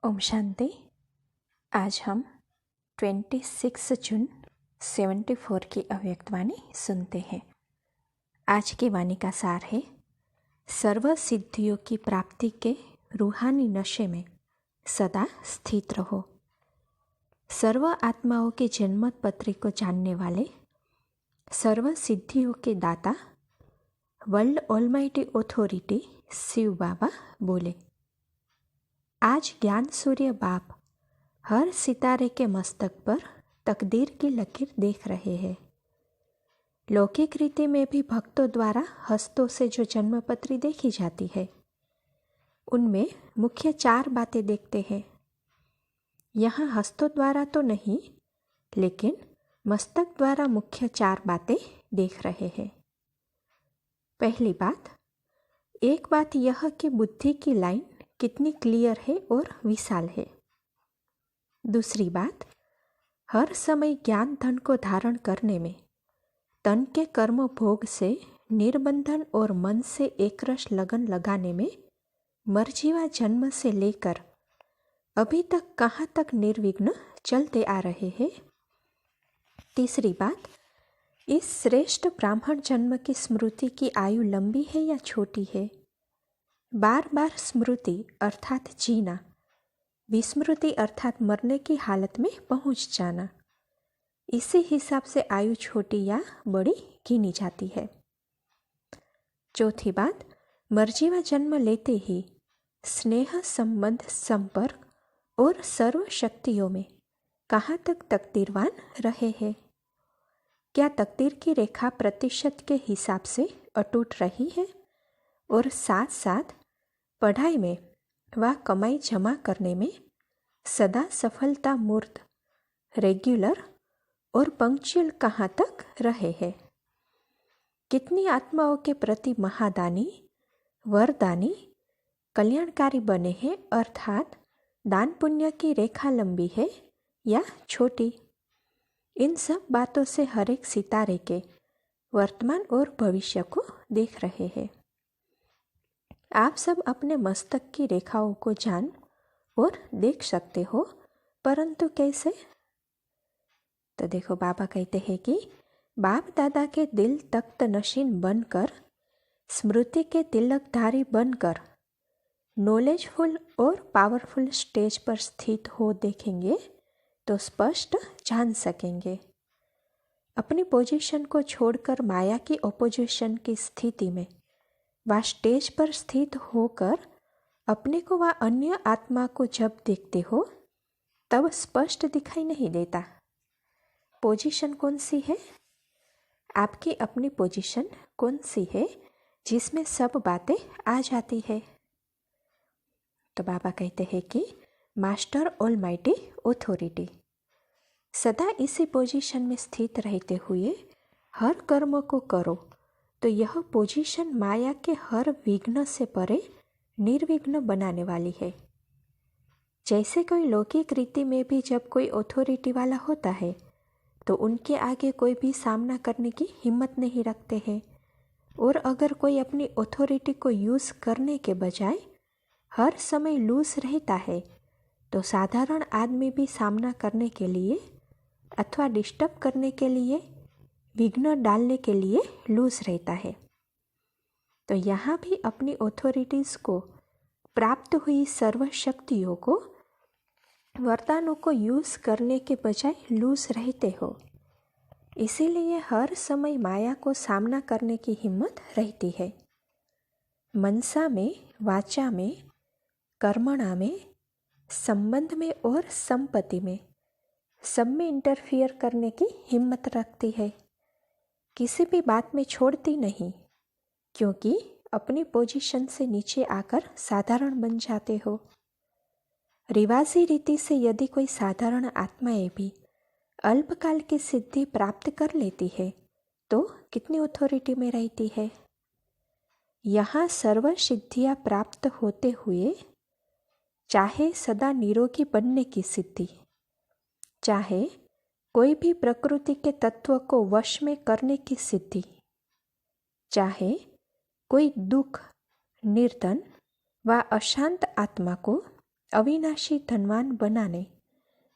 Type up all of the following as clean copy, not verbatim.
ओम शांति। आज हम 26 जून 74 की अव्यक्त वाणी सुनते हैं। आज की वाणी का सार है, सर्व सिद्धियों की प्राप्ति के रूहानी नशे में सदा स्थित रहो। सर्व आत्माओं के जन्मत पत्री को जानने वाले, सर्व सिद्धियों के दाता, वर्ल्ड ऑलमाइटी ऑथोरिटी शिव बाबा बोले, आज ज्ञान सूर्य बाप हर सितारे के मस्तक पर तकदीर की लकीर देख रहे हैं। लौकिक रीति में भी भक्तों द्वारा हस्तों से जो जन्मपत्री देखी जाती है, उनमें मुख्य 4 बातें देखते हैं। यहाँ हस्तों द्वारा तो नहीं, लेकिन मस्तक द्वारा मुख्य 4 बातें देख रहे हैं। पहली बात, एक बात यह कि बुद्धि की लाइन कितनी क्लियर है और विशाल है। दूसरी बात, हर समय ज्ञान धन को धारण करने में, तन के कर्म भोग से निर्बंधन और मन से एकरस लगन लगाने में मर्जीवा जन्म से लेकर अभी तक कहाँ तक निर्विघ्न चलते आ रहे हैं। तीसरी बात, इस श्रेष्ठ ब्राह्मण जन्म की स्मृति की आयु लंबी है या छोटी है। बार बार स्मृति अर्थात जीना, विस्मृति अर्थात मरने की हालत में पहुंच जाना, इसी हिसाब से आयु छोटी या बड़ी गिनी जाती है। चौथी बात, मर्जीवा जन्म लेते ही स्नेह संबंध संपर्क और सर्व शक्तियों में कहाँ तक तकदीरवान रहे हैं। क्या तकदीर की रेखा प्रतिशत के हिसाब से अटूट रही है और साथ साथ पढ़ाई में व कमाई जमा करने में सदा सफलता मूर्त, रेगुलर और पंक्चुअल कहाँ तक रहे हैं। कितनी आत्माओं के प्रति महादानी, वरदानी, कल्याणकारी बने हैं, अर्थात दान पुण्य की रेखा लंबी है या छोटी। इन सब बातों से हर एक सितारे के वर्तमान और भविष्य को देख रहे हैं। आप सब अपने मस्तक की रेखाओं को जान और देख सकते हो, परंतु कैसे? तो देखो, बाबा कहते हैं कि बाप दादा के दिल तख्त नशीन बनकर, स्मृति के तिलकधारी बनकर, नॉलेजफुल और पावरफुल स्टेज पर स्थित हो देखेंगे तो स्पष्ट जान सकेंगे। अपनी पोजीशन को छोड़कर माया की ओपोजिशन की स्थिति में वह स्टेज पर स्थित होकर अपने को व अन्य आत्मा को जब देखते हो तब स्पष्ट दिखाई नहीं देता। पोजीशन कौन सी है? आपकी अपनी पोजीशन कौन सी है जिसमें सब बातें आ जाती है? तो बाबा कहते हैं कि मास्टर ऑलमाइटी ऑथोरिटी, सदा इसी पोजीशन में स्थित रहते हुए हर कर्म को करो तो यह पोजीशन माया के हर विघ्न से परे निर्विघ्न बनाने वाली है। जैसे कोई लौकिक रीति में भी जब कोई ऑथोरिटी वाला होता है तो उनके आगे कोई भी सामना करने की हिम्मत नहीं रखते हैं, और अगर कोई अपनी ऑथोरिटी को यूज़ करने के बजाय हर समय लूज रहता है तो साधारण आदमी भी सामना करने के लिए अथवा डिस्टर्ब करने के लिए, विघ्न डालने के लिए लूज रहता है। तो यहाँ भी अपनी ऑथोरिटीज़ को, प्राप्त हुई सर्व शक्तियों को, वरदानों को यूज़ करने के बजाय लूज रहते हो। इसीलिए हर समय माया को सामना करने की हिम्मत रहती है। मनसा में, वाचा में, कर्मणा में, संबंध में और संपत्ति में, सब में इंटरफियर करने की हिम्मत रखती है। किसी भी बात में छोड़ती नहीं, क्योंकि अपनी पोजीशन से नीचे आकर साधारण बन जाते हो। रिवाजी रीति से यदि कोई साधारण आत्माएं भी अल्पकाल की सिद्धि प्राप्त कर लेती है तो कितनी ऑथोरिटी में रहती है। यहाँ सर्व सिद्धियाँ प्राप्त होते हुए, चाहे सदा निरोगी बनने की सिद्धि, चाहे कोई भी प्रकृति के तत्व को वश में करने की सिद्धि, चाहे कोई दुख, निर्धन व अशांत आत्मा को अविनाशी धनवान बनाने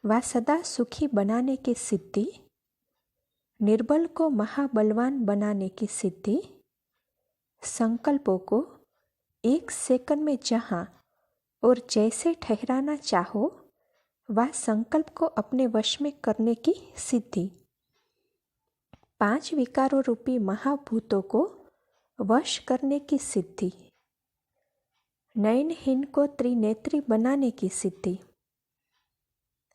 व सदा सुखी बनाने की सिद्धि, निर्बल को महाबलवान बनाने की सिद्धि, संकल्पों को एक सेकंड में जहाँ और जैसे ठहराना चाहो वह संकल्प को अपने वश में करने की सिद्धि, 5 विकारों रूपी महाभूतों को वश करने की सिद्धि, नयनहीन को त्रिनेत्री बनाने की सिद्धि,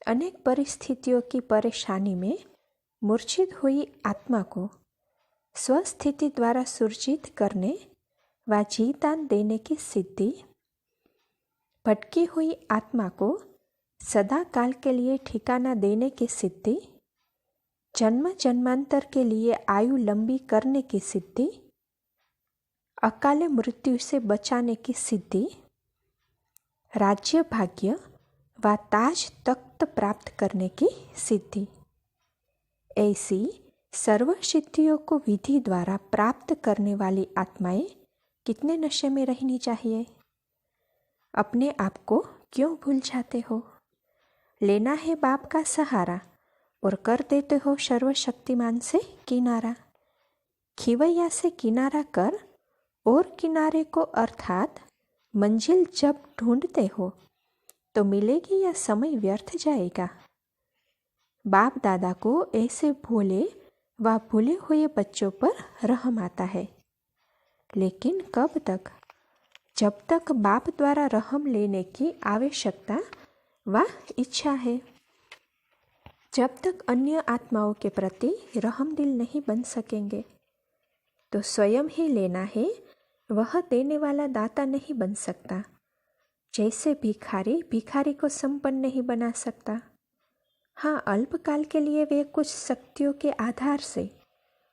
अनेक परिस्थितियों की परेशानी में मूर्छित हुई आत्मा को स्वस्थिति द्वारा सुरजित करने व जीतान देने की सिद्धि, भटकी हुई आत्मा को सदा काल के लिए ठिकाना देने की सिद्धि, जन्म जन्मांतर के लिए आयु लंबी करने की सिद्धि, अकाले मृत्यु से बचाने की सिद्धि, राज्य भाग्य व ताज तख्त प्राप्त करने की सिद्धि। ऐसी सर्व सिद्धियों को विधि द्वारा प्राप्त करने वाली आत्माएं कितने नशे में रहनी चाहिए? अपने आप को क्यों भूल जाते हो? लेना है बाप का सहारा और कर देते हो सर्वशक्तिमान से किनारा। खिवैया से किनारा कर और किनारे को अर्थात मंजिल जब ढूंढते हो तो मिलेगी या समय व्यर्थ जाएगा। बाप दादा को ऐसे भोले व भूले हुए बच्चों पर रहम आता है, लेकिन कब तक? जब तक बाप द्वारा रहम लेने की आवश्यकता व इच्छा है। जब तक अन्य आत्माओं के प्रति रहम दिल नहीं बन सकेंगे तो स्वयं ही लेना है, वह देने वाला दाता नहीं बन सकता। जैसे भिखारी भिखारी को संपन्न नहीं बना सकता। हाँ, अल्पकाल के लिए वे कुछ शक्तियों के आधार से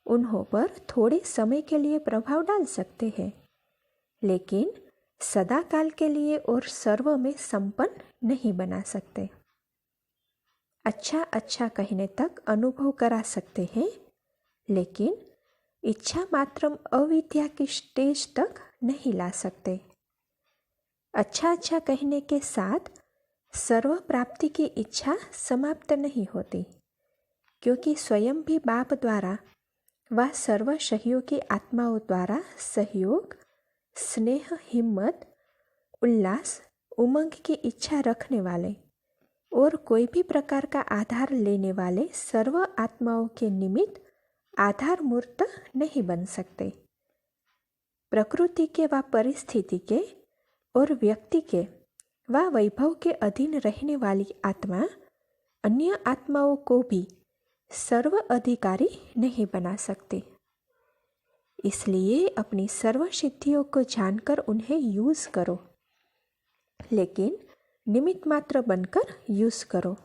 उन्हों पर थोड़े समय के लिए प्रभाव डाल सकते हैं, लेकिन सदा काल के लिए और सर्व में संपन्न नहीं बना सकते। अच्छा अच्छा कहने तक अनुभव करा सकते हैं, लेकिन इच्छा मात्रम अविद्या की स्टेज तक नहीं ला सकते। अच्छा अच्छा कहने के साथ सर्व प्राप्ति की इच्छा समाप्त नहीं होती, क्योंकि स्वयं भी बाप द्वारा व सर्व सहयोगी आत्माओं द्वारा सहयोग, स्नेह, हिम्मत, उल्लास, उमंग की इच्छा रखने वाले और कोई भी प्रकार का आधार लेने वाले सर्व आत्माओं के निमित्त आधार मूर्त नहीं बन सकते। प्रकृति के व परिस्थिति के और व्यक्ति के व वैभव के अधीन रहने वाली आत्मा अन्य आत्माओं को भी सर्व अधिकारी नहीं बना सकती। इसलिए अपनी सर्व सिद्धियों को जानकर उन्हें यूज करो, लेकिन निमित्त मात्र बनकर यूज करो।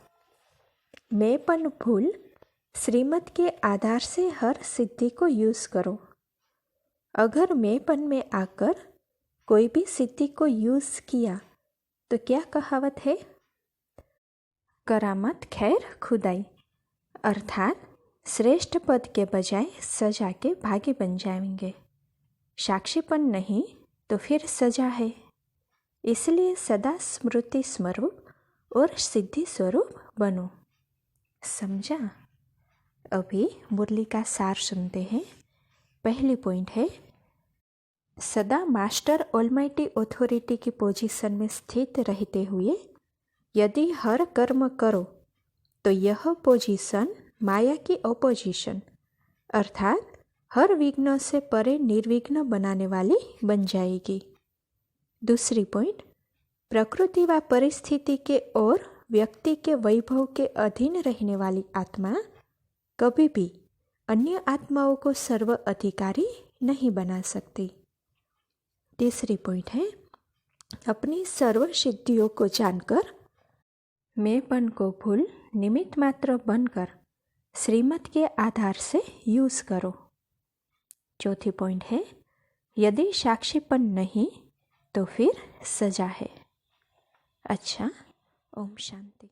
मैंपन भूल श्रीमत के आधार से हर सिद्धि को यूज करो। अगर मैंपन में आकर कोई भी सिद्धि को यूज किया तो क्या कहावत है? करामत खैर खुदाई, अर्थात श्रेष्ठ पद के बजाय सजा के भागी बन जाएंगे। साक्षीपन नहीं तो फिर सजा है। इसलिए सदा स्मृति स्वरूप और सिद्धि स्वरूप बनो। समझा? अभी मुरली का सार सुनते हैं। पहली पॉइंट है, सदा मास्टर ऑलमाइटी ऑथोरिटी की पोजीशन में स्थित रहते हुए यदि हर कर्म करो तो यह पोजीशन माया की अपोजिशन अर्थात हर विघ्न से परे निर्विघ्न बनाने वाली बन जाएगी। दूसरी पॉइंट, प्रकृति व परिस्थिति के और व्यक्ति के वैभव के अधीन रहने वाली आत्मा कभी भी अन्य आत्माओं को सर्व अधिकारी नहीं बना सकती। तीसरी पॉइंट है, अपनी सर्व सिद्धियों को जानकर मैंपन को भूल निमित्त मात्र बनकर श्रीमत के आधार से यूज करो। चौथी पॉइंट है, यदि साक्षीपन नहीं तो फिर सजा है। अच्छा, ओम शांति।